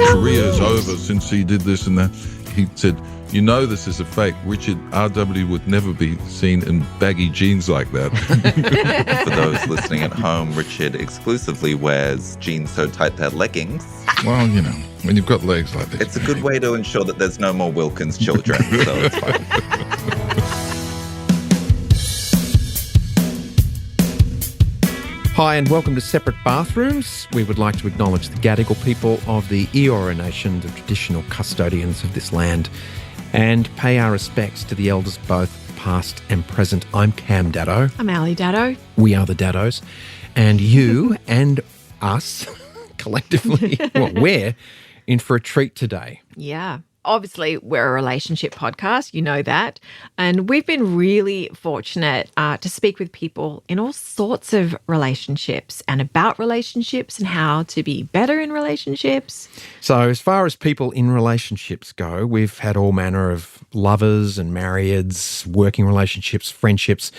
career is over since he did this and that. He said, you know this is a fake. Richard R.W. would never be seen in baggy jeans like that. For those listening at home, Richard exclusively wears jeans so tight they're leggings. Well, you know, when you've got legs like this. It's a good way to ensure that there's no more Wilkins children, so it's fine. Hi and welcome to Separate Bathrooms. We would like to acknowledge the Gadigal people of the Eora Nation, the traditional custodians of this land, and pay our respects to the elders both past and present. I'm Cam Daddo. I'm Ali Daddo. We are the Daddos. And you and us, collectively, well, we're in for a treat today. Yeah. Obviously, we're a relationship podcast. You know that. And we've been really fortunate to speak with people in all sorts of relationships and about relationships and how to be better in relationships. So as far as people in relationships go, we've had all manner of lovers and marrieds, working relationships, friendships.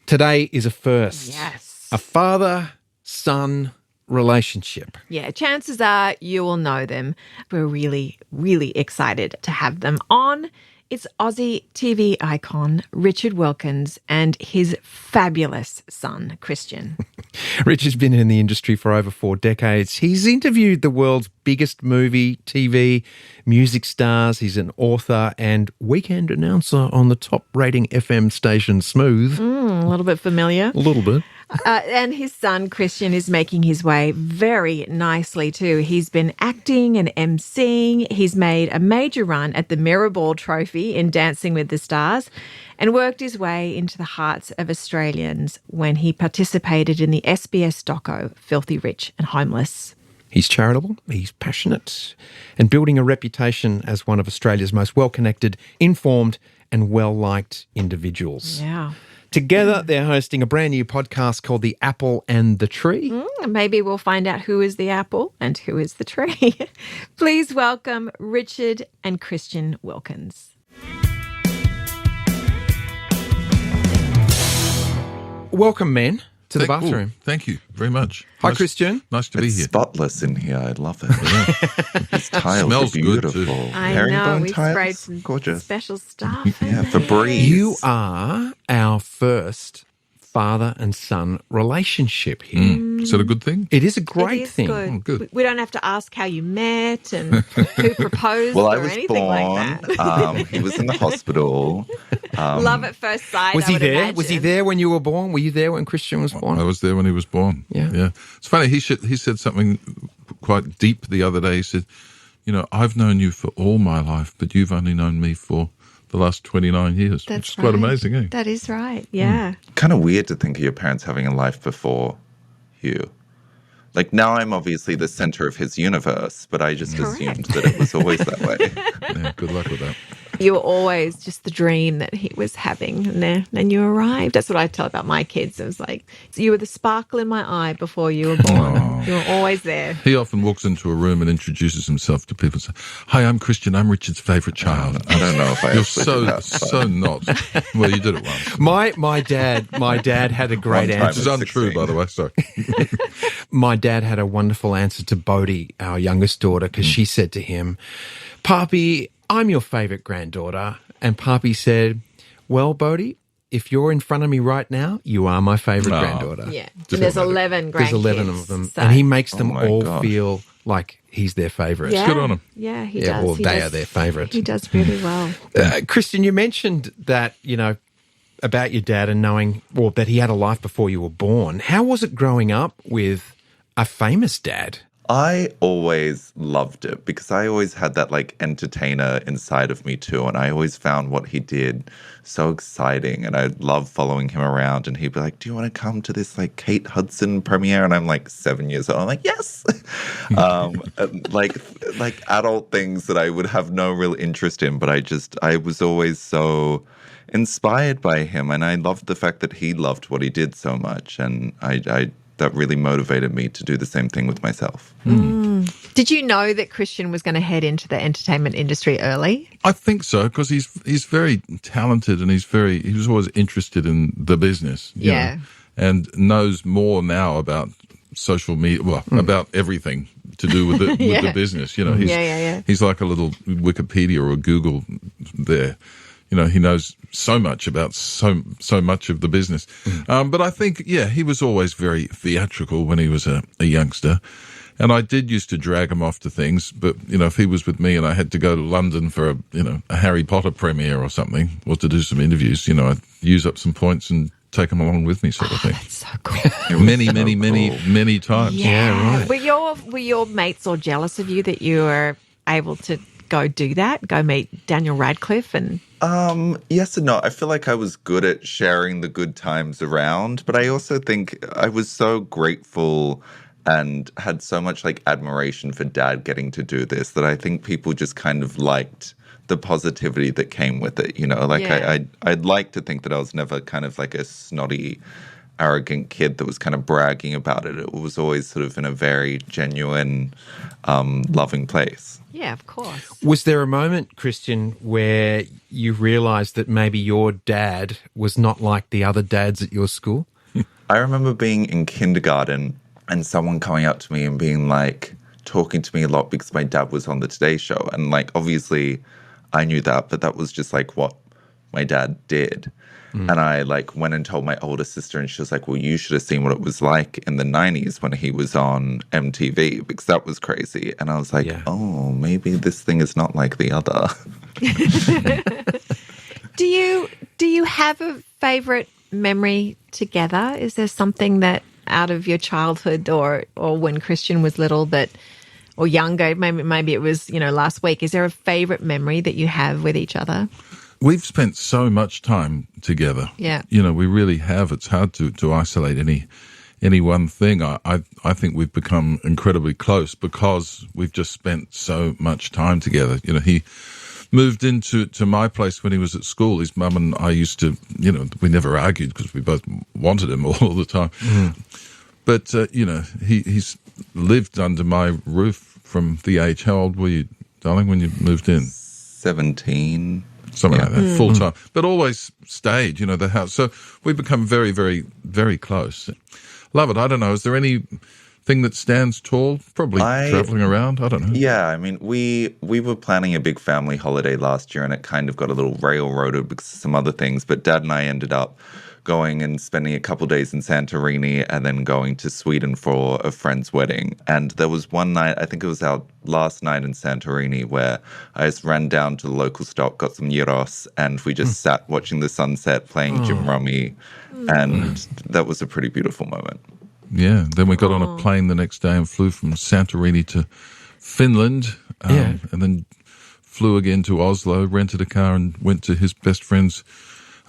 Today is a first. Yes. A father-son relationship. Yeah, chances are you will know them. We're really, really excited to have them on. It's Aussie TV icon Richard Wilkins and his fabulous son, Christian. Richard's been in the industry for over 4 decades. He's interviewed the world's biggest movie, TV, music stars. He's an author and weekend announcer on the top-rating FM station Smooth. A little bit familiar. A little bit. And his son, Christian, is making his way very nicely too. He's been acting and emceeing. He's made a major run at the Mirrorball Trophy in Dancing with the Stars and worked his way into the hearts of Australians when he participated in the SBS doco Filthy Rich and Homeless. He's charitable, he's passionate, and building a reputation as one of Australia's most well-connected, informed and well-liked individuals. Yeah. Together, they're hosting a brand new podcast called The Apple and the Tree. Maybe we'll find out who is the apple and who is the tree. Please welcome Richard and Christian Wilkins. Welcome, men, to the bathroom. Thank you very much. Hi, Christian. Nice to be It's here. spotless in here. I love it. These tiles Smells are good beautiful. too. I know, Herringbone we tiles? sprayed some Gorgeous. special stuff. Yeah, Febreze. You are our first father and son relationship here. Is that a good thing? It is a great It is thing. good. Oh, good. We don't have to ask how you met and who proposed Well, I or was anything born. like that. He was in the hospital. Love at first sight. Was I he would there? imagine. Was he there when you were born? Were you there when Christian was born? I was there when he was born. Yeah. It's funny. He said something quite deep the other day. He said, you know, I've known you for all my life, but you've only known me for the last 29 years, That's which is quite right. amazing, eh? That is right. Yeah. Kind of weird to think of your parents having a life before you. Like, now I'm obviously the center of his universe, but I just assumed that it was always that way. Yeah, good luck with that. You were always just the dream that he was having, and then you arrived. That's what I tell about my kids. It was like, you were the sparkle in my eye before you were born. You were always there. He often walks into a room and introduces himself to people and says, hi, I'm Christian. I'm Richard's favourite child. I don't know if I You're actually did that, but- so not. Well, you did it once. My dad had a great One time. Which answer. is untrue, 16. by the way. Sorry. My dad had a wonderful answer to Bodhi, our youngest daughter, because she said to him, Papi, I'm your favourite granddaughter. And Papi said, well, Bodhi, if you're in front of me right now, you are my favourite Oh. granddaughter. Yeah. And there's 11 grandkids. There's 11 of them. so- And he makes them my all gosh. feel like he's their favourite. yeah. good on him. Yeah, he Yeah, does. well, He they does- are their favourite. He does really well. Christian, you mentioned that, about your dad and knowing, well, that he had a life before you were born. How was it growing up with a famous dad? I always loved it because I always had that like entertainer inside of me too. And I always found what he did so exciting. And I loved following him around. And he'd be like, do you want to come to this like Kate Hudson premiere? And I'm like 7 years old. I'm like, yes. like adult things that I would have no real interest in. But I was always so inspired by him. And I loved the fact that he loved what he did so much. And that really motivated me to do the same thing with myself. Did you know that Christian was going to head into the entertainment industry early? I think so, because he's very talented and he was always interested in the business. you Yeah. know, and knows more now about social media, about everything to do with the with the business. You know, he's like a little Wikipedia or a Google there. You know, he knows so much about so much of the business. But I think, he was always very theatrical when he was a youngster. And I did used to drag him off to things. But, you know, if he was with me and I had to go to London for a Harry Potter premiere or something, or to do some interviews, you know, I'd use up some points and take him along with me, sort of thing. That's so cool. Many times. Yeah, right. Were your mates all jealous of you that you were able to go do that? Go meet Daniel Radcliffe and... Yes and no. I feel like I was good at sharing the good times around, but I also think I was so grateful and had so much like admiration for Dad getting to do this that I think people just kind of liked the positivity that came with it. You know, like I'd like to think that I was never kind of like a snotty, arrogant kid that was kind of bragging about it. It was always sort of in a very genuine, loving place. Yeah, of course. Was there a moment, Christian, where you realised that maybe your dad was not like the other dads at your school? I remember being in kindergarten and someone coming up to me and being like, talking to me a lot because my dad was on the Today Show. And like, obviously I knew that, but that was just like what my dad did. And I like went and told my older sister and she was like, well, you should have seen what it was like in the 90s when he was on MTV because that was crazy. And I was like, oh, maybe this thing is not like the other. Do you have a favourite memory together? Is there something that out of your childhood or when Christian was little that, or younger, maybe it was, you know, last week, is there a favourite memory that you have with each other? We've spent so much time together. Yeah. You know, we really have. It's hard to isolate any one thing. I think we've become incredibly close because we've just spent so much time together. You know, he moved into my place when he was at school. His mum and I used to, you know, we never argued because we both wanted him all the time. But, you know, he's lived under my roof from the age. How old were you, darling, when you moved in? 17. Something like that, full time. But always stayed, you know, the house. So we've become very, very, very close. Love it. I don't know. Is there anything that stands tall? Probably traveling around. I don't know. Yeah, I mean, we were planning a big family holiday last year and it kind of got a little railroaded because of some other things. But Dad and I ended up going and spending a couple days in Santorini and then going to Sweden for a friend's wedding. And there was one night, I think it was our last night in Santorini, where I just ran down to the local stop, got some gyros, and we just sat watching the sunset, playing Jim Rummy. And that was a pretty beautiful moment. Yeah. Then we got on a plane the next day and flew from Santorini to Finland. And then flew again to Oslo, rented a car and went to his best friend's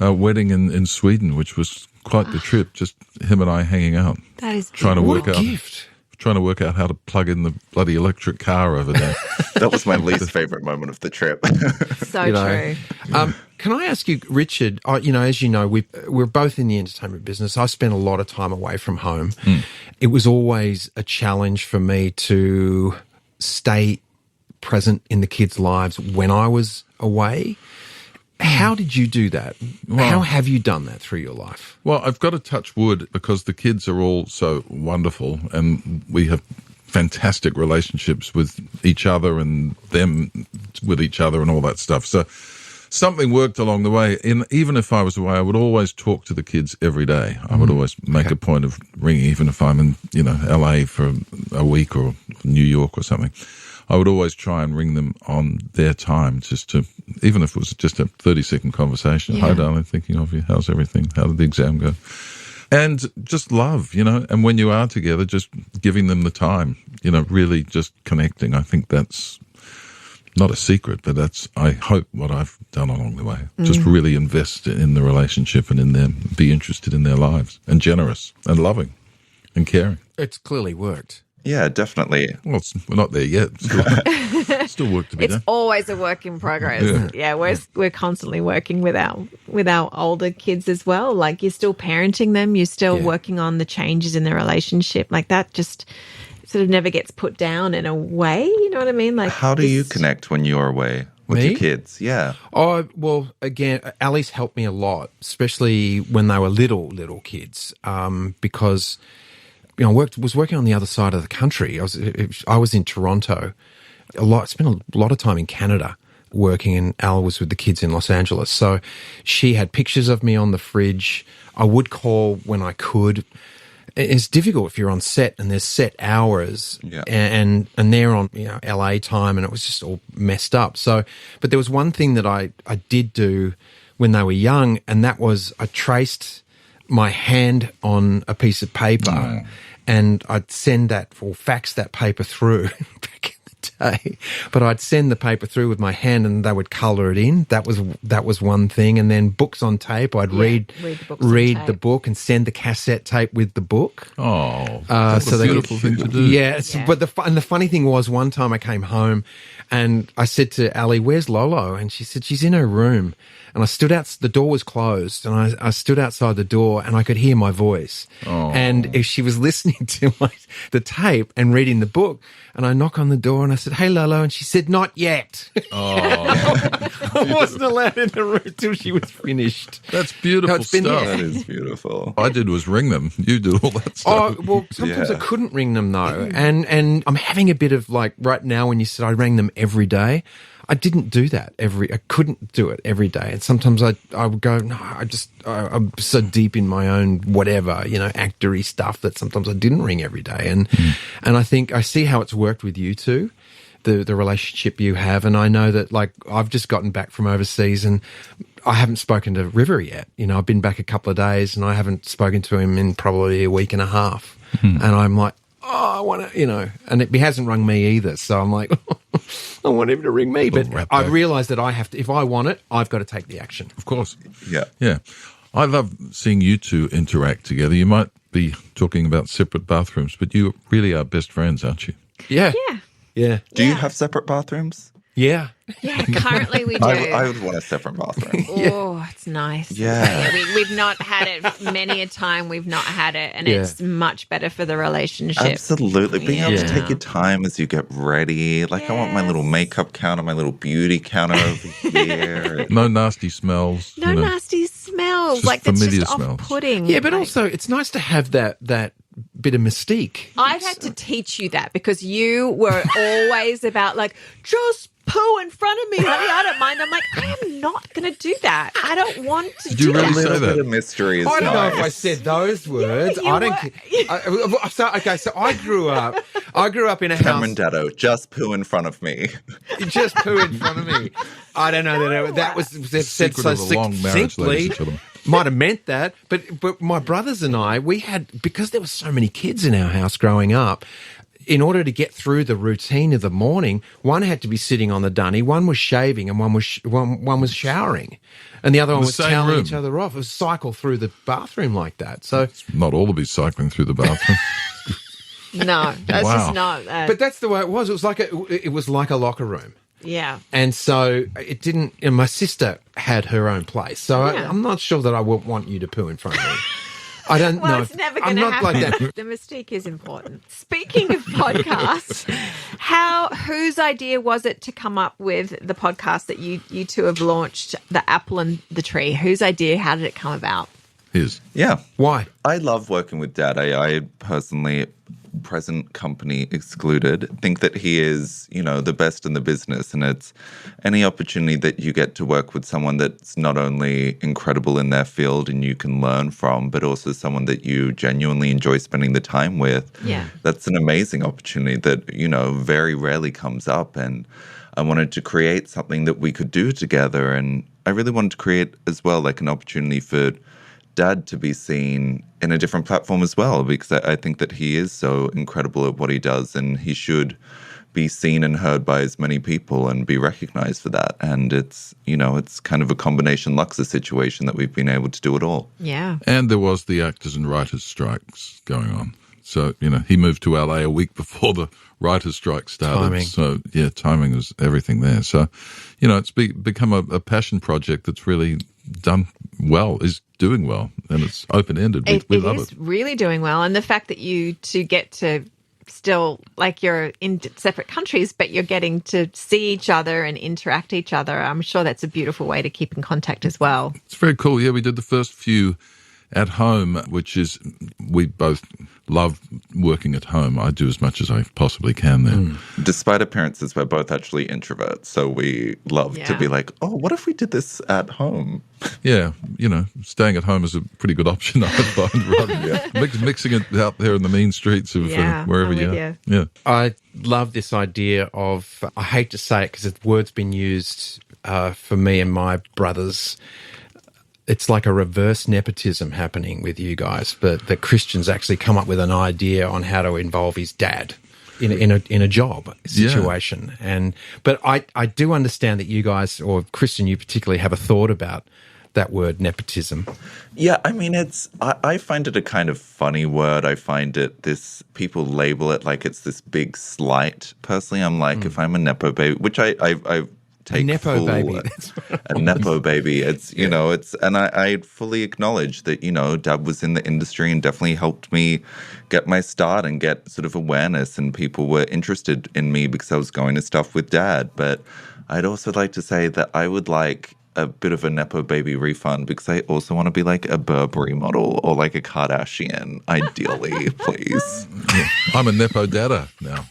wedding in Sweden, which was quite the trip. Just him and I hanging out. That is trying to work out gift. Trying to work out how to plug in the bloody electric car over there. That was my least favorite moment of the trip. So true. Can I ask you, Richard, you know, as you know, we're both in the entertainment business. I spent a lot of time away from home. It was always a challenge for me to stay present in the kids' lives when I was away. How did you do that? How have you done that through your life? Well, I've got to touch wood because the kids are all so wonderful and we have fantastic relationships with each other and them with each other and all that stuff. So something worked along the way. Even if I was away, I would always talk to the kids every day. I would always make a point of ringing, even if I'm in, you know, LA for a week or New York or something. I would always try and ring them on their time, just to, even if it was just a 30-second conversation. Hi, darling, thinking of you. How's everything? How did the exam go? And just love, you know, and when you are together, just giving them the time, you know, really just connecting. I think that's not a secret, but that's, I hope, what I've done along the way. Just really invest in the relationship and in them, be interested in their lives, and generous and loving and caring. It's clearly worked. Yeah, definitely. Well, we're not there yet. Still work to be done. It's always a work in progress. Yeah, we're constantly working with our older kids as well. Like, you're still parenting them, you're still working on the changes in the relationship. Like, that just sort of never gets put down in a way. You know what I mean? Like, how do you connect when you're away with your kids? Yeah. Oh, well, again, Ali's helped me a lot, especially when they were little kids, because was working on the other side of the country. I was in Toronto spent a lot of time in Canada working, and Al was with the kids in Los Angeles. So she had pictures of me on the fridge. I would call when I could. It's difficult if you're on set and there's set hours and they're on LA time, and it was just all messed up. So, but there was one thing that I did do when they were young, and that was I traced my hand on a piece of paper and I'd send that or fax that paper through back in the day. But I'd send the paper through with my hand and they would colour it in. That was one thing. And then books on tape, I'd read the book and send the cassette tape with the book. Oh, that's a beautiful thing to do. Yeah, but the funny thing was, one time I came home and I said to Ali, "Where's Lolo?" And she said, "She's in her room." And I stood out, the door was closed, and I stood outside the door and I could hear my voice. Oh. And if she was listening to the tape and reading the book, and I knock on the door and I said, "Hey, Lolo," and she said, "Not yet." Oh. I wasn't allowed in the room until she was finished. That's beautiful stuff. That is beautiful. All I did was ring them. You did all that stuff. Oh, well, sometimes I couldn't ring them though. And I'm having a bit of right now when you said I rang them every day, I didn't do that I couldn't do it every day. And sometimes I would go, no, I'm so deep in my own whatever, actory stuff that sometimes I didn't ring every day. And I think I see how it's worked with you two, the relationship you have. And I know that I've just gotten back from overseas and I haven't spoken to River yet. I've been back a couple of days and I haven't spoken to him in probably a week and a half. And I'm like, oh, I want to, and he hasn't rung me either. So I'm like, I want him to ring me. But I realise that I have to, if I want it, I've got to take the action. Of course. Yeah. Yeah. I love seeing you two interact together. You might be talking about separate bathrooms, but you really are best friends, aren't you? Yeah. Yeah. Yeah. Do you have separate bathrooms? Yeah. Yeah, currently we do. I would want a separate bathroom. Oh, it's nice. Yeah. We've not had it many a time. We've not had it, and it's much better for the relationship. Absolutely. Being able to take your time as you get ready. I want my little makeup counter, my little beauty counter over here. No nasty smells. No nasty smells. Just That's familiar just smells. off-putting. Yeah, but also it's nice to have that bit of mystique. I've had to teach you that because you were always about just poo in front of me, honey. I don't mind. I'm like, I am not going to do that. I don't want to do do really that. say that? A bit of mystery is I don't know nice. if I said those words. Yeah, I don't. So I grew up in a Cameron house. Daddo, just poo in front of me. Just poo in front of me. I don't know that was said Secret so of a long marriage, simply. ladies and gentlemen. Might have meant that, but my brothers and I, we had, because there were so many kids in our house growing up, in order to get through the routine of the morning, one had to be sitting on the dunny, one was shaving, and one was showering, and the other one was toweling each other off. It was a cycle through the bathroom like that. So Not all of you cycling through the bathroom. No, that's just not. But that's the way it was. It was like a locker room. Yeah. And so it didn't. And my sister had her own place, so I'm not sure that I would want you to poo in front of me. I don't know. It's never going to happen. Like that. The mystique is important. Speaking of podcasts, whose idea was it to come up with the podcast that you two have launched, The Apple and the Tree? Whose idea? How did it come about? His. Yeah. Why? I love working with Dad. I personally, present company excluded, think that he is, the best in the business. And it's any opportunity that you get to work with someone that's not only incredible in their field and you can learn from, but also someone that you genuinely enjoy spending the time with. Yeah. That's an amazing opportunity that, very rarely comes up. And I wanted to create something that we could do together. And I really wanted to create as well, an opportunity for Dad to be seen in a different platform as well, because I think that he is so incredible at what he does and he should be seen and heard by as many people and be recognized for that. And it's, it's kind of a combination Luxor situation that we've been able to do it all. Yeah. And there was the actors and writers strikes going on. So, he moved to LA a week before the writers' strike started. Timing. So, timing was everything there. So, it's become a passion project that's really done well, is doing well, and it's open-ended. We love it. It is really doing well. And the fact that you two get to still, you're in separate countries, but you're getting to see each other and interact each other, I'm sure that's a beautiful way to keep in contact as well. It's very cool. Yeah, we did the first few at home, which is, we both love working at home. I do as much as I possibly can there. Despite appearances, we're both actually introverts. So we love to be like, oh, what if we did this at home? Yeah, staying at home is a pretty good option, I find, rather than mixing it out there in the mean streets of wherever I'm you with are. you. Yeah. I love this idea of, I hate to say it because the word's been used for me and my brothers. It's like a reverse nepotism happening with you guys, but the Christian's actually come up with an idea on how to involve his dad in a job situation. But I do understand that you guys, or Christian, you particularly have a thought about that word nepotism. Yeah, I mean, I find it a kind of funny word. I find it people label it like it's this big slight. Personally, I'm like, if I'm a Nepo baby, which I take Nepo baby. A Nepo baby. It's, and I fully acknowledge that, Dad was in the industry and definitely helped me get my start and get sort of awareness, and people were interested in me because I was going to stuff with Dad. But I'd also like to say that I would like a bit of a Nepo baby refund because I also want to be like a Burberry model or like a Kardashian, ideally, please. Yeah. I'm a Nepo dada now.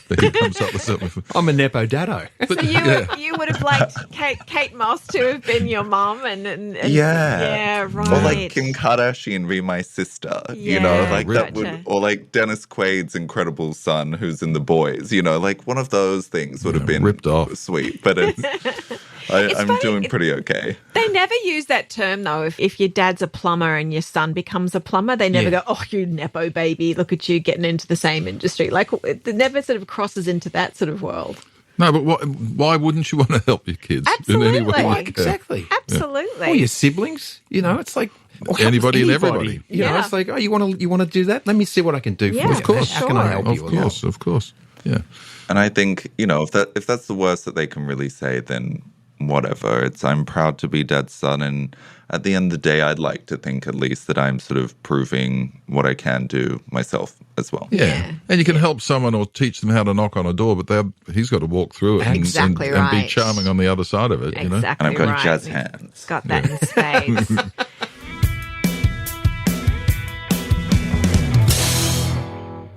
He comes up with something. I'm a Nepo dado. So you would have liked Kate Moss to have been your mom, and yeah, right. Or like Kim Kardashian be my sister, like that would, or like Dennis Quaid's incredible son who's in The Boys, like one of those things would have been ripped off. Sweet, but I'm funny. doing pretty okay. They never use that term, though. If your dad's a plumber and your son becomes a plumber, they never go, oh, you Nepo baby, look at you getting into the same industry. Like, it never sort of crosses into that sort of world. No, but why wouldn't you want to help your kids in any way? Absolutely. Exactly. Absolutely. Or your siblings, it's like... Anybody and everybody. It's like, oh, you want to do that? Let me see what I can do for you. Of course. How can I help you? Of course. Yeah. And I think, if that's the worst that they can really say, then whatever. I'm proud to be Dad's son, and at the end of the day, I'd like to think at least that I'm sort of proving what I can do myself as well. Yeah. And you can help someone or teach them how to knock on a door, but he's got to walk through it and be charming on the other side of it. Exactly. And I've got jazz hands. Got that in spades.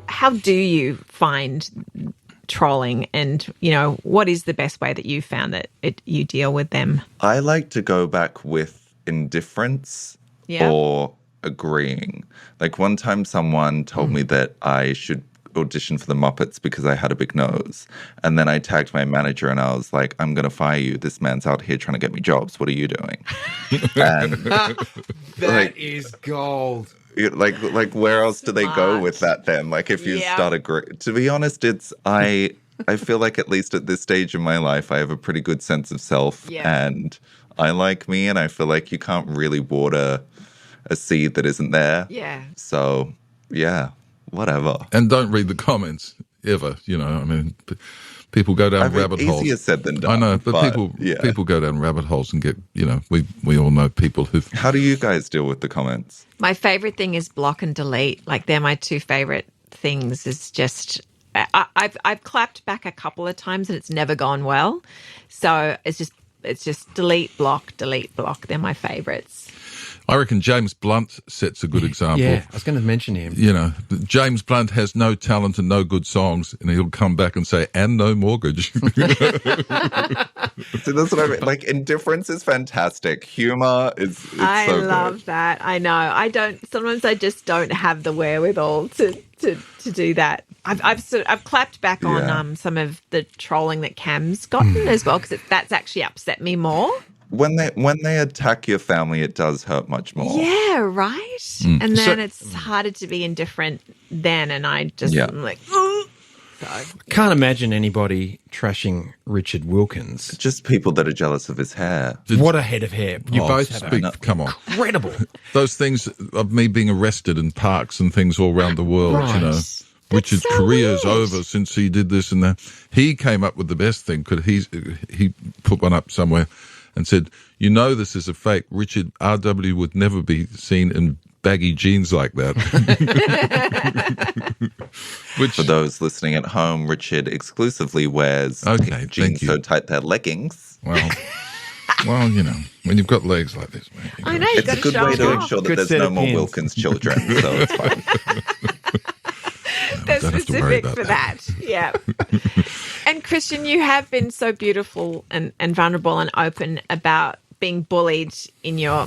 How do you find trolling, and what is the best way that you found that you deal with them? I like to go back with indifference or agreeing. Like one time someone told me that I should audition for the Muppets because I had a big nose, and then I tagged my manager and I was like, I'm going to fire you. This man's out here trying to get me jobs. What are you doing? And that is gold. Like where else do they go with that then? Like if you start agreeing. To be honest, I feel like at least at this stage in my life, I have a pretty good sense of self, and I like me, and I feel like you can't really water a seed that isn't there. Yeah. So, whatever. And don't read the comments ever, I mean, people go down rabbit holes. Easier said than done. I know, but people go down rabbit holes and get, we all know people who've... How do you guys deal with the comments? My favorite thing is block and delete. Like, they're my two favorite things. Is just... I've clapped back a couple of times and it's never gone well. So it's just delete, block. They're my favorites. I reckon James Blunt sets a good example. Yeah, I was going to mention him. James Blunt has no talent and no good songs, and he'll come back and say, and no mortgage. See, that's what I mean. Like, indifference is fantastic. Humor is I so love good. that. I know. Sometimes I just don't have the wherewithal to do that. I've clapped back on some of the trolling that Cam's gotten as well, because that's actually upset me more. When they attack your family, it does hurt much more. Yeah, right. And then it's harder to be indifferent then, and I just am like, oh. Can't imagine anybody trashing Richard Wilkins. Just people that are jealous of his hair. What a head of hair. You both have come on. Incredible. Those things of me being arrested in parks and things all around the world, Right. Richard's so career's weird. over since he did this and that. He came up with the best thing. He put one up somewhere and said, this is a fake. Richard R.W. would never be seen in baggy jeans like that. Which, for those listening at home, Richard exclusively wears jeans so tight they're leggings. Well, Well, when you've got legs like this, man. I know, you've It's got a good show way to them off. ensure that Good there's set no of more pins. Wilkins children, so it's fine. They're don't have to worry specific about for that. that. Yeah. And Christian, you have been so beautiful and vulnerable and open about being bullied in your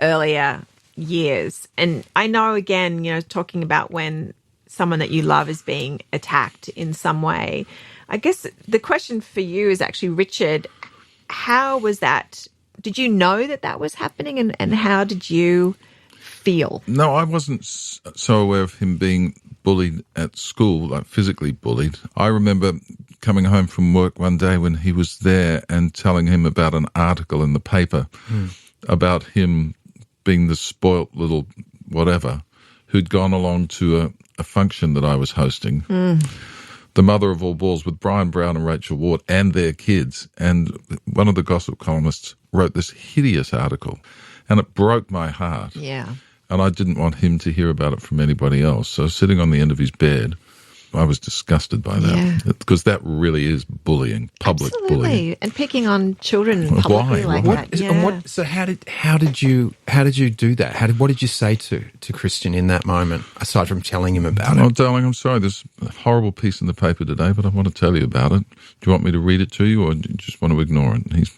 earlier years. And I know, again, talking about when someone that you love is being attacked in some way. I guess the question for you is actually, Richard, how was that? Did you know that was happening, and how did you feel? No, I wasn't so aware of him being bullied at school, like physically bullied. I remember coming home from work one day when he was there and telling him about an article in the paper about him being the spoilt little whatever who'd gone along to a function that I was hosting. The mother of all balls, with Brian Brown and Rachel Ward and their kids. And one of the gossip columnists wrote this hideous article, and it broke my heart. Yeah. And I didn't want him to hear about it from anybody else. So sitting on the end of his bed, I was disgusted by that. Because that really is bullying, public bullying. And picking on children publicly like Why? that. Yeah. And so how did you do that? What did you say to Christian in that moment, aside from telling him about Oh, it? darling, I'm sorry. There's a horrible piece in the paper today, but I want to tell you about it. Do you want me to read it to you, or do you just want to ignore it?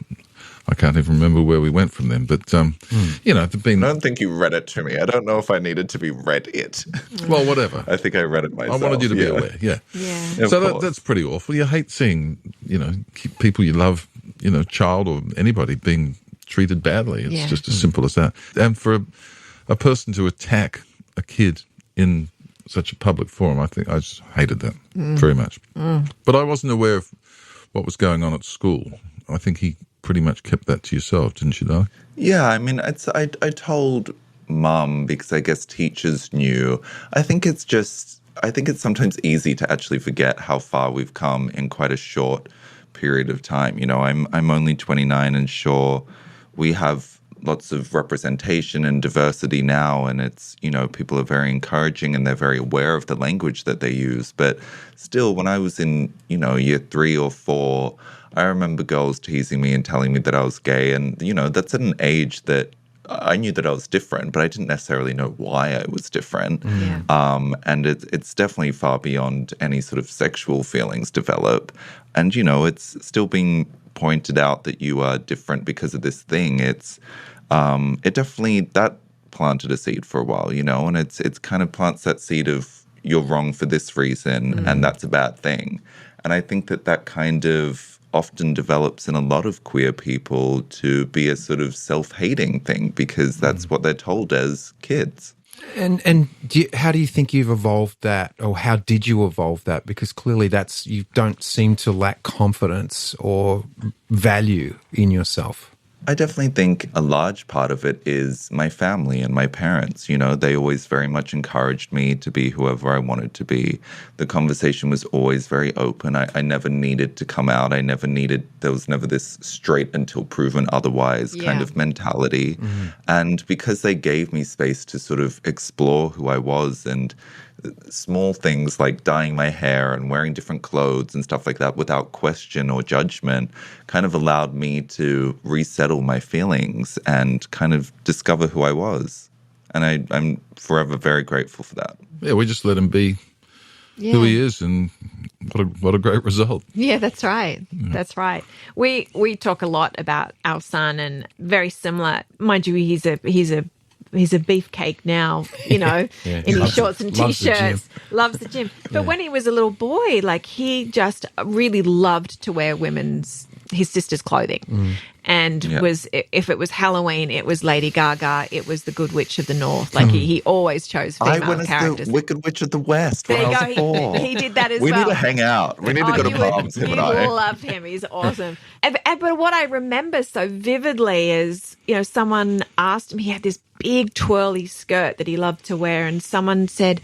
I can't even remember where we went from then, but, there've been... I don't think you read it to me. I don't know if I needed to be read it. Well, whatever. I think I read it myself. I wanted you to be aware, yeah. Of So course. that's pretty awful. You hate seeing, people you love, child or anybody being treated badly. It's just as simple as that. And for a person to attack a kid in such a public forum, I think I just hated that very much. But I wasn't aware of what was going on at school. I think he pretty much kept that to yourself, didn't you, darling? Yeah, I mean, I told Mum because I guess teachers knew. I think it's sometimes easy to actually forget how far we've come in quite a short period of time. I'm only 29, and sure, we have lots of representation and diversity now, and it's, people are very encouraging and they're very aware of the language that they use. But still, when I was in, year 3 or 4, I remember girls teasing me and telling me that I was gay. And, that's at an age that I knew that I was different, but I didn't necessarily know why I was different. Yeah. And it's definitely far beyond any sort of sexual feelings develop. And, it's still being pointed out that you are different because of this thing. It definitely, that planted a seed for a while, and it's kind of plants that seed of you're wrong for this reason and that's a bad thing. And I think that kind of often develops in a lot of queer people to be a sort of self-hating thing because that's what they're told as kids. And how do you think you've evolved that, or how did you evolve that? Because clearly you don't seem to lack confidence or value in yourself. I definitely think a large part of it is my family and my parents. They always very much encouraged me to be whoever I wanted to be. The conversation was always very open. I never needed to come out. There was never this straight until proven otherwise kind of mentality. And because they gave me space to sort of explore who I was, and small things like dyeing my hair and wearing different clothes and stuff like that without question or judgment kind of allowed me to resettle my feelings and kind of discover who I was. And I'm forever very grateful for that. Yeah, we just let him be who he is, and what a great result. Yeah, that's right. Yeah. That's right. We talk a lot about our son, and very similar. Mind you, he's a beefcake now, in his shorts and T-shirts. Loves the gym. But when he was a little boy, he just really loved to wear his sister's clothing. And if it was Halloween, it was Lady Gaga, it was the Good Witch of the North. He always chose female I went characters. as the Wicked Witch of the West when I was 4. He did that as we well. We need to hang out. We need to go to pubs, him and I. You love him. He's awesome. But what I remember so vividly is, someone asked him, he had this big twirly skirt that he loved to wear, and someone said,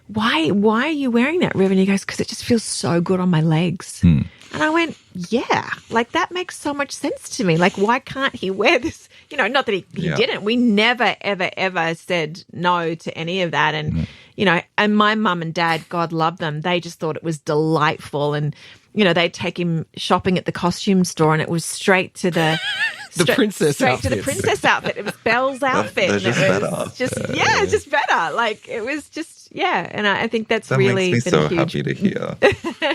why are you wearing that, Riv? And he goes, because it just feels so good on my legs. And I went, yeah, that makes so much sense to me. Why can't he wear this? Not that he didn't. We never, ever, ever said no to any of that. And, and my mum and dad, God love them, they just thought it was delightful. And, they'd take him shopping at the costume store, and it was straight to the The princess straight to the outfits. princess outfit. It was Belle's outfit. They're and just it better. was just better. Like it was just and I think that's That really makes me been so a huge. happy to hear.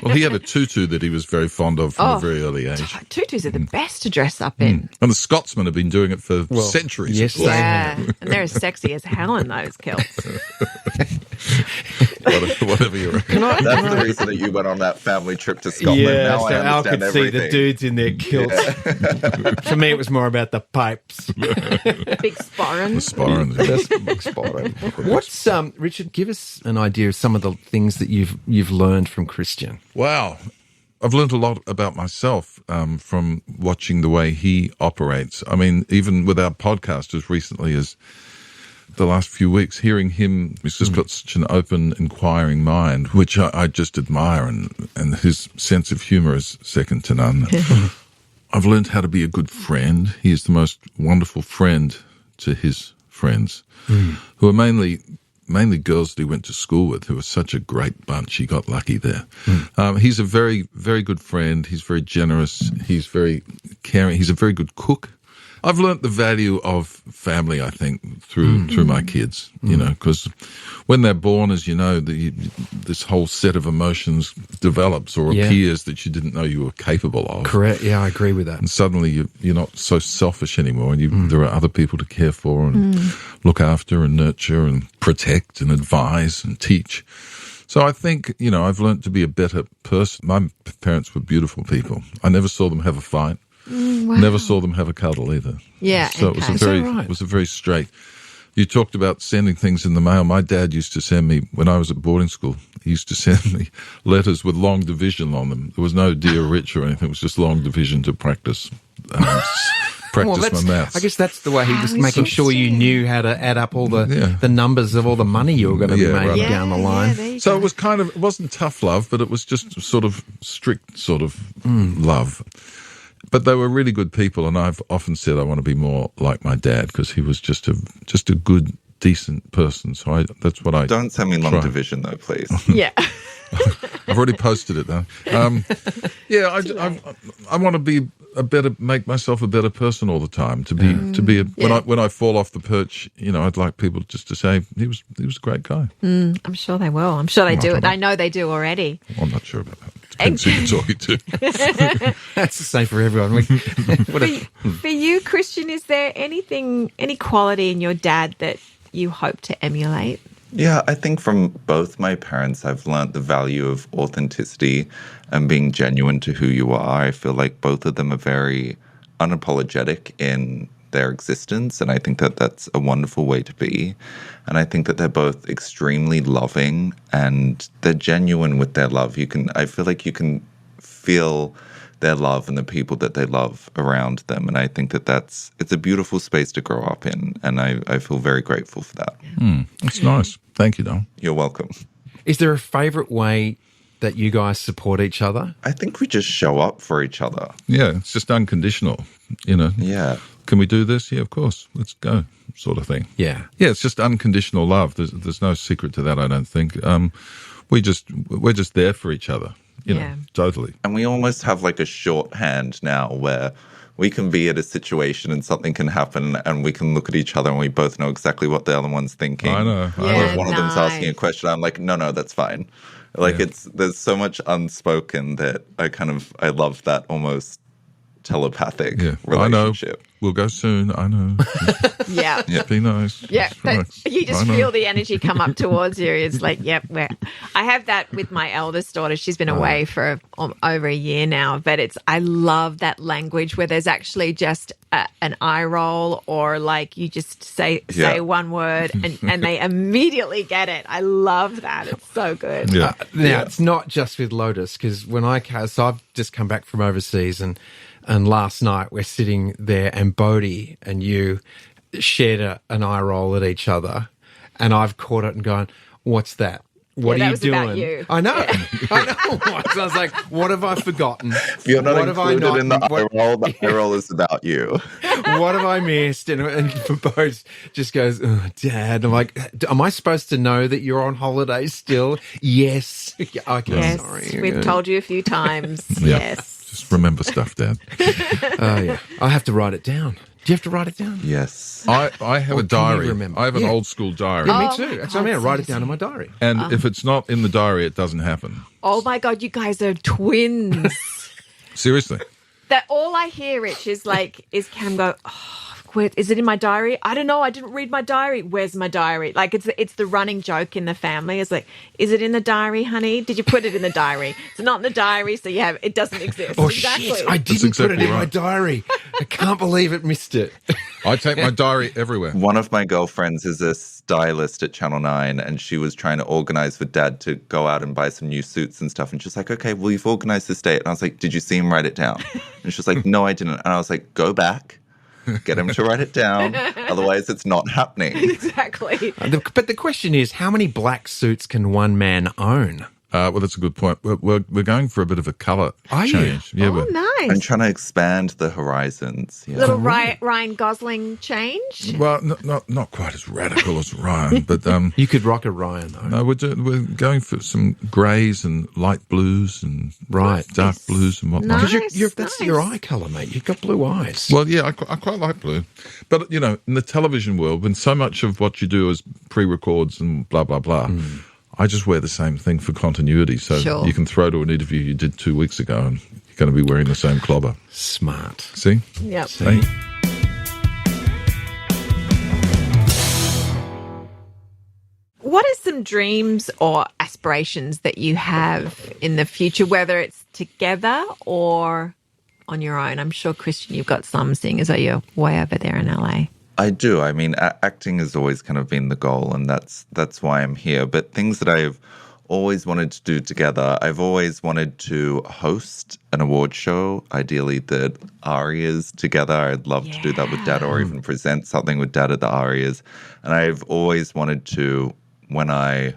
Well, he had a tutu that he was very fond of from a very early age. Tutus are the best to dress up in. And the Scotsmen have been doing it for centuries. yes, of course. they Yeah, and they're as sexy as hell in those kilts. Whatever you reckon. That's the reason that you went on that family trip to Scotland. Yeah, Now so I Al understand could see everything. the dudes in their kilts. For me, it was more about the pipes. Big sporran. Sparring. What's Richard? Give us an idea of some of the things that you've learned from Christian. Wow. I've learned a lot about myself from watching the way he operates. I mean, even with our podcast as recently as the last few weeks, hearing him, he's just got such an open, inquiring mind, which I just admire, and his sense of humour is second to none. I've learned how to be a good friend. He is the most wonderful friend to his friends, who are mainly girls that he went to school with, who are such a great bunch. He got lucky there. He's a very, very good friend. He's very generous. He's very caring. He's a very good cook. I've learnt the value of family, I think, through my kids, because when they're born, as you know, this whole set of emotions develops or appears that you didn't know you were capable of. Correct. Yeah, I agree with that. And suddenly you're not so selfish anymore, and there are other people to care for and look after and nurture and protect and advise and teach. So I think, I've learnt to be a better person. My parents were beautiful people. I never saw them have a fight. Wow. Never saw them have a cuddle either. Yeah, So okay. it was a very straight. You talked about sending things in the mail. My dad used to send me, when I was at boarding school, he used to send me letters with long division on them. There was no Dear Rich or anything. It was just long division to practice my maths. I guess that's the way he was making sure you knew how to add up all the numbers of all the money you were going to be making right. down the line. there you So go. it wasn't tough love, but it was just sort of strict sort of love. But they were really good people, and I've often said I want to be more like my dad because he was just a good, decent person. So that's what I Don't send me long try. division, though, please. Yeah. I've already posted it though. I want to be make myself a better person all the time. When I fall off the perch, I'd like people just to say he was a great guy. I'm sure they will. I'm sure they do. I know they do already. Well, I'm not sure about that. Depends who you're talking to. That's the same for everyone. For you, Christian, is there any quality in your dad that you hope to emulate? Yeah, I think from both my parents, I've learned the value of authenticity and being genuine to who you are. I feel like both of them are very unapologetic in their existence, and I think that that's a wonderful way to be. And I think that they're both extremely loving and they're genuine with their love. I feel like you can feel their love and the people that they love around them. And I think that it's a beautiful space to grow up in. And I feel very grateful for that. That's nice. Thank you, Don. You're welcome. Is there a favourite way that you guys support each other? I think we just show up for each other. Yeah, it's just unconditional, Yeah. Can we do this? Yeah, of course. Let's go, sort of thing. Yeah. Yeah, it's just unconditional love. There's no secret to that, I don't think. We're just there for each other. Totally. And we almost have like a shorthand now where we can be at a situation and something can happen and we can look at each other and we both know exactly what the other one's thinking. I know. Or Yeah, if one of them's asking a nice. question, I'm like, no, that's fine. Like there's so much unspoken that I love that almost telepathic relationship. I know. We'll go soon. I know. Yeah. Be nice. Yeah, Just relax. you just I know. feel the energy come up towards you. It's like, yep. I have that with my eldest daughter. She's been away for over a year now, but I love that language where there's actually just an eye roll or like you just say one word and they immediately get it. I love that. It's so good. Yeah. Now, it's not just with Lotus because so I've just come back from overseas and last night we're sitting there and Bodhi and you shared an eye roll at each other and I've caught it and gone, what's that? What Yeah, are that you was doing? about you. I know. I know. So I was like, what have I forgotten? If you're not What have I included in the not- eye roll, the eye roll is about you. What have I missed? And Bose just goes, oh, Dad. I'm like, am I supposed to know that you're on holiday still? Yes. Okay, Yes, sorry. we've told you a few times. Yeah. Yes. Just remember stuff, Dad. Oh, yeah. I have to write it down. Do you have to write it down? Yes. I have Or a can you diary. remember? I have an Yeah. old school diary. Yeah, me Oh, too. my That's what I mean. I God, write it so down in my diary. And if it's not in the diary, it doesn't happen. Oh my God, you guys are twins. Seriously. That all I hear, Rich, is Cam go, where, is it in my diary? I don't know. I didn't read my diary. Where's my diary? Like it's the running joke in the family. It's like, is it in the diary, honey? Did you put it in the diary? It's not in the diary, so it doesn't exist. Oh, exactly. shit. I didn't exactly put it in my right. diary. I can't believe it missed it. I take my diary everywhere. One of my girlfriends is a stylist at Channel 9, and she was trying to organize for Dad to go out and buy some new suits and stuff. And she's like, okay, well, you've organized this date. And I was like, did you see him write it down? And she was like, no, I didn't. And I was like, go back, get him to write it down. Otherwise, it's not happening. Exactly. But the question is, how many black suits can one man own? Well, that's a good point. We're going for a bit of a colour Are you? change. Yeah, Oh, I'm nice. trying to expand the horizons. Yeah. Little Ryan Gosling change. well, not quite as radical as Ryan, but You could rock a Ryan, though. no, we're going for some greys and light blues and Right. dark blues and whatnot. Nice. Because that's your eye colour, mate. You've got blue eyes. Well, yeah, I quite like blue. But, in the television world, when so much of what you do is pre-records and blah, blah, blah, I just wear the same thing for continuity. So Sure. you can throw to an interview you did 2 weeks ago and you're going to be wearing the same clobber. Smart. See? Yep. See? What are some dreams or aspirations that you have in the future, whether it's together or on your own? I'm sure, Christian, you've got some, seeing as though you're way over there in LA. I do. I mean, acting has always kind of been the goal, and that's why I'm here. But things that I've always wanted to do together, I've always wanted to host an award show, ideally the Arias together. I'd love to do that with Dad, or even present something with Dad at the Arias. And I've always wanted to, when I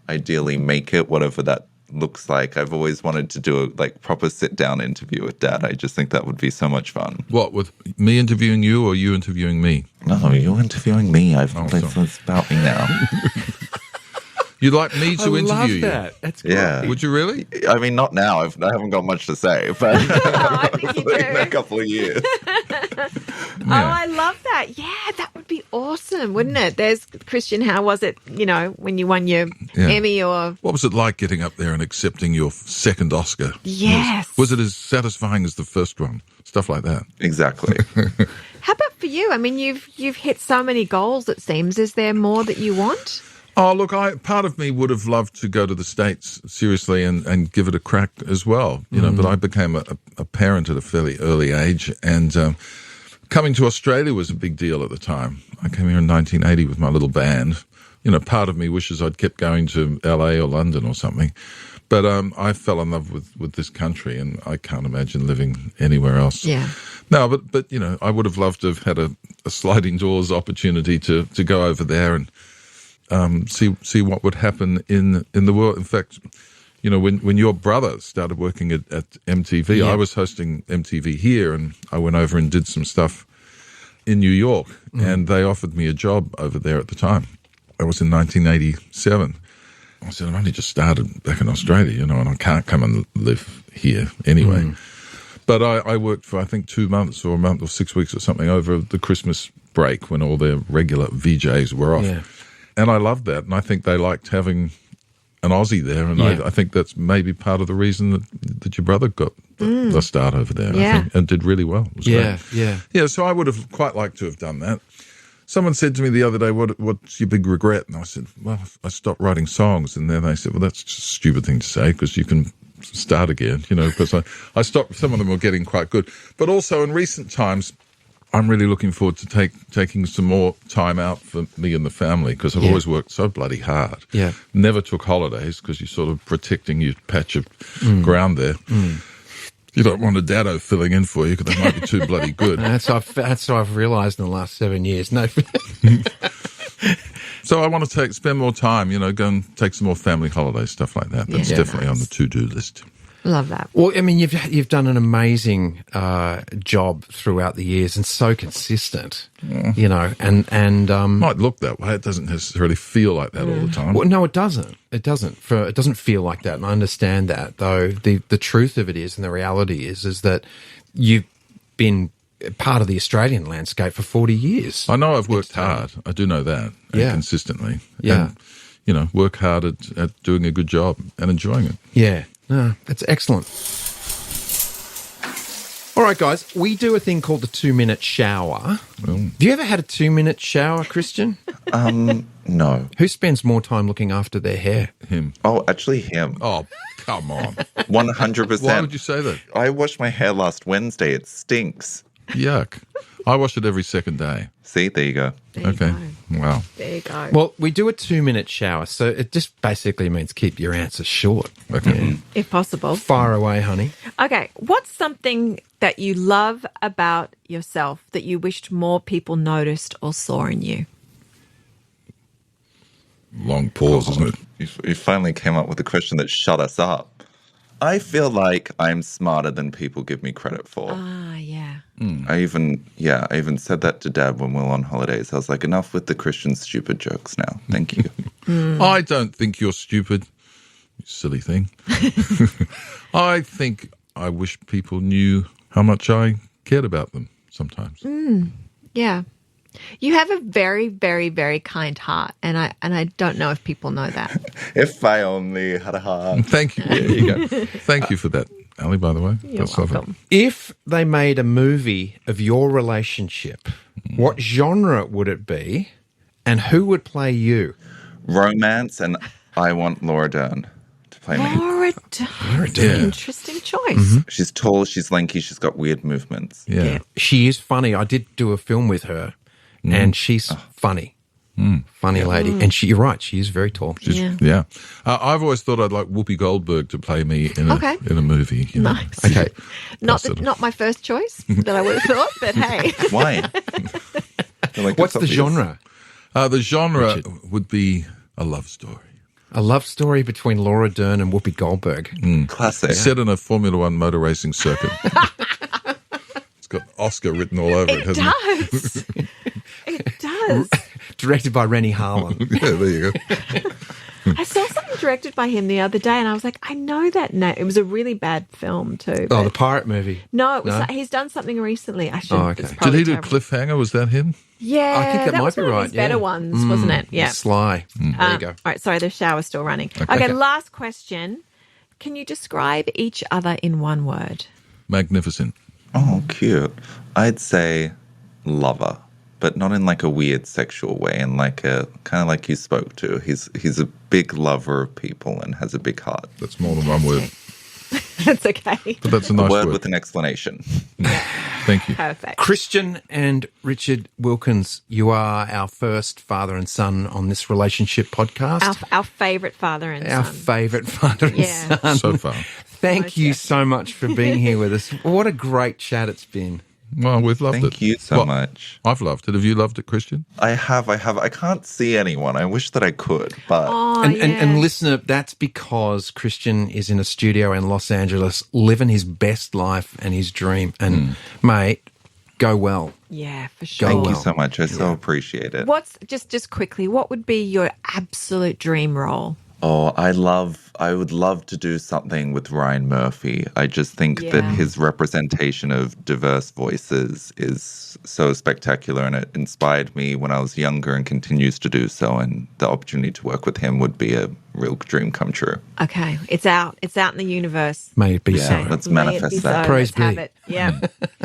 ideally make it, whatever that looks like, I've always wanted to do a proper sit-down interview with Dad. I just think that would be so much fun. What, with me interviewing you or you interviewing me? No, you're interviewing me. sorry. It's about me now. You'd like me to interview you? that. That's great. Yeah. Would you really? I mean, not now. I haven't got much to say, but I think you in a do. couple of years. Oh, I love that. Yeah, that would be awesome, wouldn't it? There's, Christian, how was it, when you won your Emmy or... What was it like getting up there and accepting your second Oscar? Yes. Was it as satisfying as the first one? Stuff like that. Exactly. How about for you? I mean, you've hit so many goals, it seems. Is there more that you want? Oh, look, part of me would have loved to go to the States, seriously, and give it a crack as well, but I became a parent at a fairly early age, and coming to Australia was a big deal at the time. I came here in 1980 with my little band. Part of me wishes I'd kept going to LA or London or something, but I fell in love with this country, and I can't imagine living anywhere else. Yeah. No, but I would have loved to have had a sliding doors opportunity to go over there and see what would happen in the world. In fact, when your brother started working at MTV, I was hosting MTV here, and I went over and did some stuff in New York, and they offered me a job over there at the time. That was in 1987. I said, I've only just started back in Australia, and I can't come and live here anyway. But I worked for, I think, 2 months or a month or 6 weeks or something over the Christmas break when all their regular VJs were off. Yeah. And I loved that, and I think they liked having an Aussie there, and I think that's maybe part of the reason that your brother got the start over there, I think, and did really well. It was great. Yeah, so I would have quite liked to have done that. Someone said to me the other day, what's your big regret? And I said, well, I stopped writing songs. And then they said, well, that's just a stupid thing to say because you can start again, because I stopped. Some of them were getting quite good. But also in recent times, I'm really looking forward to taking some more time out for me and the family because I've always worked so bloody hard. Yeah. Never took holidays because you're sort of protecting your patch of ground there. You don't want a dado filling in for you because they might be too bloody good. That's what I've realised in the last 7 years. No. So I want to spend more time, go and take some more family holidays, stuff like that. That's definitely on the to-do list. Love that. Well, I mean, you've done an amazing job throughout the years and so consistent, you know, and Might look that way. It doesn't necessarily feel like that all the time. well, no, it doesn't. It doesn't. It doesn't feel like that, and I understand that. Though the truth of it is, and the reality is that you've been part of the Australian landscape for 40 years. I know I've worked hard. I do know that. Yeah. Consistently. Yeah. And, you know, work hard at doing a good job and enjoying it. Yeah, no, that's excellent. All right, guys, we do a thing called the 2-minute shower. Have you ever had a 2-minute shower, Christian? No. Who spends more time looking after their hair? Him. Oh, actually him. Oh, come on. 100%. Why would you say that? I washed my hair last Wednesday. It stinks. Yuck. I wash it every second day. See, there you go. There you Okay. go. Wow. There you go. Well, we do a 2-minute shower, so it just basically means keep your answers short. Okay. If possible. Fire away, honey. Okay. What's something that you love about yourself that you wished more people noticed or saw in you? Long pause, isn't it? You finally came up with a question that shut us up. I feel like I'm smarter than people give me credit for. Ah, yeah. I even said that to Dad when we were on holidays. I was like, enough with the Christian stupid jokes now. Thank you. I don't think you're stupid, you silly thing. I think I wish people knew how much I cared about them sometimes. Yeah. You have a very, very, very kind heart, and I don't know if people know that. If I only had a heart. Thank you. There you go. Thank you for that, Ali, by the way. You're lovely. welcome. If they made a movie of your relationship, what genre would it be, and who would play you? Romance, and I want Laura Dern to play me. Laura Dern. Interesting choice. She's tall, she's lanky, she's got weird movements. Yeah. She is funny. I did do a film with her, and she's funny. Funny lady. And you're right, she is very tall. Yeah. I've always thought I'd like Whoopi Goldberg to play me in a movie. You know? Nice. Okay. Not my first choice that I would have thought, but hey. Why? What's the genre? The genre would be a love story. A love story between Laura Dern and Whoopi Goldberg. Classic. Set in a Formula One motor racing circuit. It's got Oscar written all over it, hasn't Does. It does. Directed by Rennie Harlan. it? Yeah, there you go. I saw something directed by him the other day, and I was like, I know that name. It was a really bad film too. Oh, but- the pirate movie. No, it was he's done something recently. I should. Oh, okay. it's Did probably he do terrible. Cliffhanger? Was that him? Yeah, I think that might was be one of right, his better yeah. ones, wasn't it? Yeah. Sly. There you go. All right, sorry, the shower's still running. Okay, last question. Can you describe each other in one word? Magnificent. Oh, cute. I'd say lover, but not in like a weird sexual way, in like a kind of like you spoke to. He's a big lover of people and has a big heart. That's more than one word. That's okay. But that's a A nice word word. with an explanation. Thank you. Perfect. Christian and Richard Wilkins, you are our first father and son on this relationship podcast. Our favourite father and Our son. favourite father and Yeah. son. So far. Thank Most you so much for being here with us. What a great chat it's been. Well, we've loved it. Thank you so Well, much. I've loved it. Have you loved it, Christian? I have. I can't see anyone. I wish that I could, but Oh, And listener, that's because Christian is in a studio in Los Angeles living his best life and his dream. And mate, go well. yeah, for sure. thank you well. so much. I so appreciate it. What's just quickly? What would be your absolute dream role? Oh, I would love to do something with Ryan Murphy. I just think that Yeah. his representation of diverse voices is so spectacular, and it inspired me when I was younger and continues to do so. And the opportunity to work with him would be a real dream come true. Okay, it's out. It's out in the universe. May it be Yeah, so. let's May it be manifest that. so. Praise Let's have be. it. Yeah,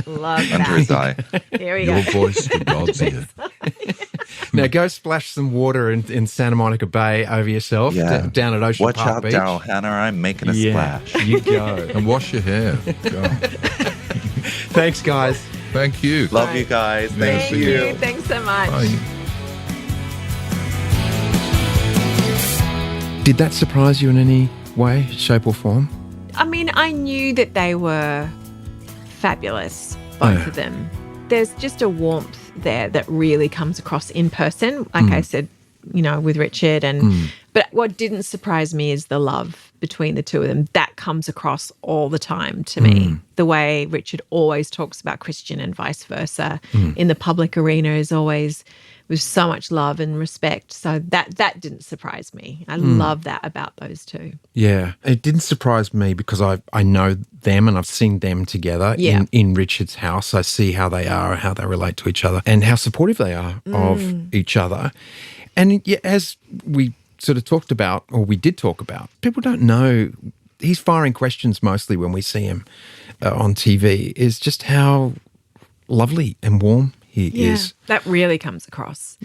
love that. Under his eye. Here we Your go. voice to God's ear. Now go splash some water in Santa Monica Bay over yourself Yeah. down at Ocean Watch Park out, Beach. Daryl Hannah. I'm making a splash. You go. And wash your hair. God. Thanks, guys. Thank you. Love you guys. Yeah, Thank see you. Thank you. Thanks so much. Bye. Did that surprise you in any way, shape, or form? I mean, I knew that they were fabulous, both Yeah. of them. There's just a warmth there that really comes across in person, like I said, with Richard. But what didn't surprise me is the love between the two of them. That comes across all the time to me. The way Richard always talks about Christian and vice versa in the public arena is always with so much love and respect. So that didn't surprise me. I love that about those two. Yeah. It didn't surprise me because I know them and I've seen them together in Richard's house. I see how they are, how they relate to each other and how supportive they are of each other. And as we sort of talked about, or we did talk about, people don't know, he's firing questions mostly when we see him on TV, is just how lovely and warm he is. That really comes across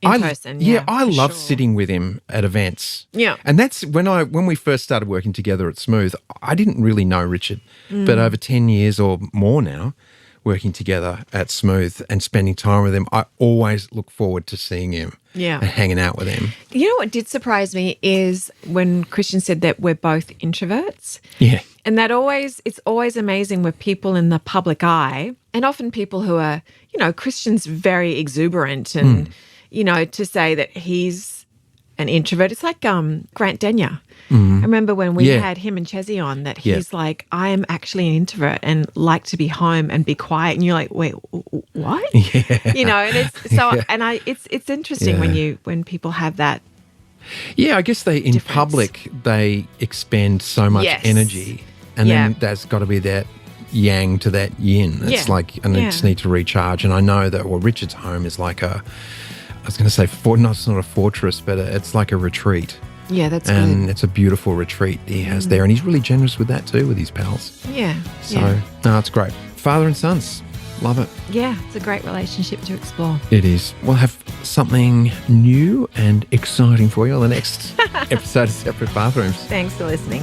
in person. Yeah, I love sitting with him at events. Yeah. And that's when we first started working together at Smooth, I didn't really know Richard, but over 10 years or more now, working together at Smooth and spending time with him, I always look forward to seeing him and hanging out with him. You know what did surprise me is when Christian said that we're both introverts. Yeah. And it's always amazing with people in the public eye, and often people who are, Christian's very exuberant and, to say that he's an introvert, it's like Grant Denyer. I remember when we had him and Chezzy on that he's like, I am actually an introvert and like to be home and be quiet. And you're like, wait, what? Yeah. And it's so, it's interesting when people have that. Yeah, I guess in public, they expend so much energy. And then there's got to be that yang to that yin. It's like, and they just need to recharge. And I know that, Richard's home is like I was going to say, it's not a fortress, but it's like a retreat. Yeah, that's good. And it's a beautiful retreat he has there. And he's really generous with that too, with his pals. Yeah. So, no, it's great. Father and sons. Love it. Yeah, it's a great relationship to explore. It is. We'll have something new and exciting for you on the next episode of Separate Bathrooms. Thanks for listening.